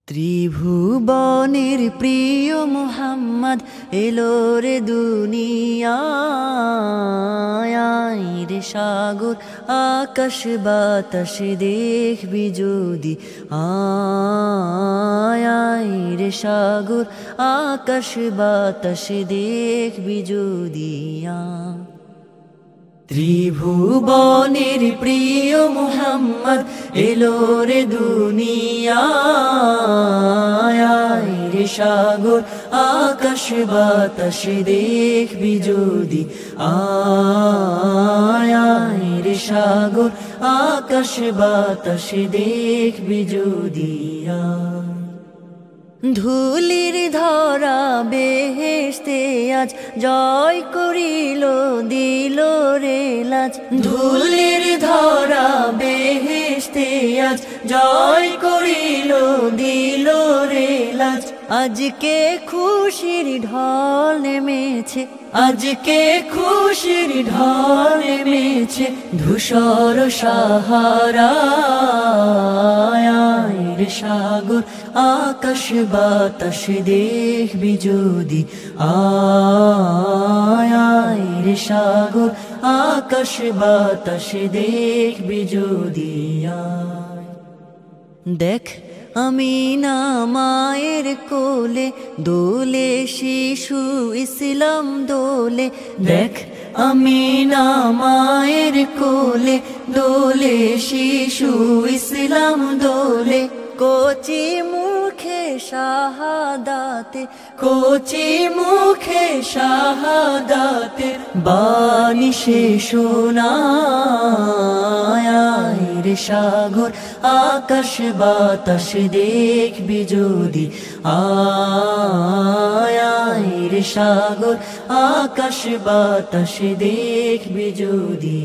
ত্রিভুবনের প্রিয় মুহাম্মদ এলো রে দুনিয়ায় রে সাগর আকাশ বাতাস দেখবি যদি আয় রে সাগর আকাশ বাতাস দেখবি যদি ত্রিভুবনের প্রিয় মুহাম্মদ এলো রে দুনিয়ায় রে সাগর আকাশ বাতাস দেখবি যদি আয় রে সাগর আকাশ বাতাস দেখবি যদি ধুলির ধরা বেহেশতে আজ জয় করিল দিল রে লাজ ধুলির ধরা বেহেশতে আজ জয় করিল দিল রে লাজ আজকে খুশির ঢল নেমেছে আজকে খুশির ঢল নেমেছে ধূসর সাহারায় রে সাগর আকাশ বাতাস দেখবি যদি আয় রে সাগর আকাশ বাতাস দেখবি যদি দেখ আমিনা মায়ের কোলে দোলে শিশু ইসলাম দোলে দেখ আমিনা মায়ের কোলে দোলে শিশু ইসলাম দোলে কোচি মুখে শাহাদাতে কোচি মুখে শাহাদাতে বাণী সে শোনায় রে সাগর আকাশ বাতাস দেখবি যদি আয় রে সাগর আকাশ বাতাস দেখবি যদি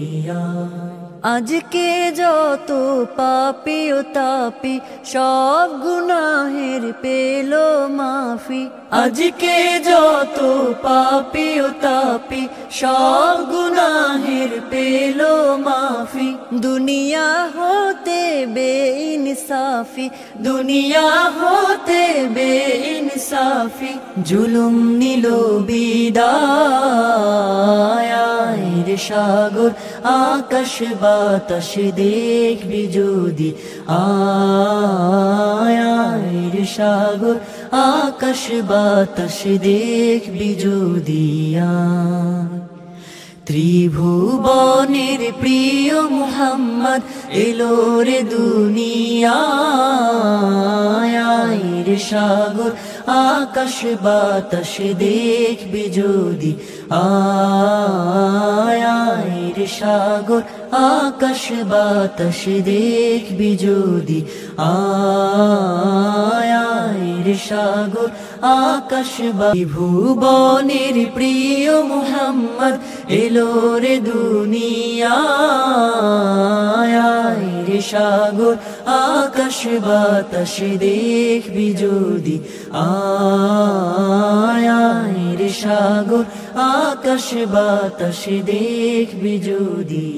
আজকে যত পাপী ও তাপি সব গুনাহের পেল মাফি আজকে যত পাপী ও তাপি সব গুনাহের পেল মাফি দুনিয়া হতে বেইনসাফি দুনিয়া হতে বেইনসাফি জুলুম নিল বিদায় রে সাগর আকাশ বাতাস দেখবি যদি আয় রে সাগর আকাশ বাতাস দেখবি যদি ত্রিভুবনের প্রিয় মুহাম্মদ এলো রে দুনিয়ায় রে সাগর আকাশ বাতাস দেখবি যদি আয় রে সাগর আকাশ বাতাস দেখবি যদি আয় রে সাগর আকাশ ভুবনের প্রিয় মুহাম্মদ এলো রে দুনিয়ায় রে সাগর আকাশ বাতাস দেখবি যদি আয় রে সাগর আকাশ বাতাস দেখবি যদি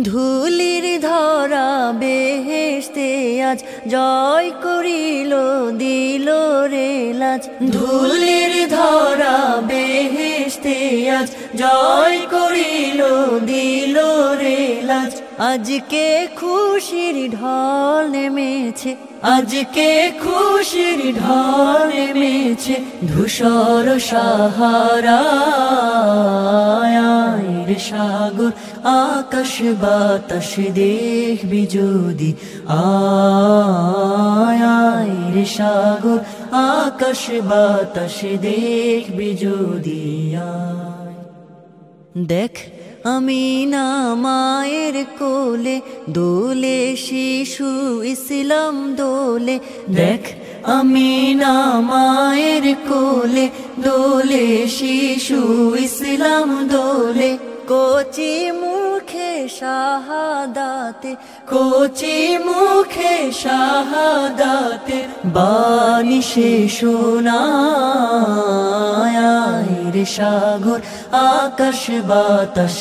ধুলির ধরা বেহেশতে আজ জয় করিল দিল রে লাজ ধুলির ধরা বেহেশতে আজ জয় করিল দিল রে লাজ আজকে খুশির ঢল নেমেছে আজকে খুশির ঢল নেমেছে ধূসর সাহারায় রে সাগর আকাশ বাতাস দেখবি যদি আয় রে সাগর আকাশ বাতাস দেখবি যদি দেখ আমিনা মায়ের কোলে দোলে শিশু ইসলাম দোলে দেখ আমিনা মায়ের কোলে দোলে শিশু ইসলাম দোলে কোচি মুখে শাহাদাতে কোচি মুখে শাহাদাতে বাণী সে শোনায় রে সাগর আকাশ বাতাস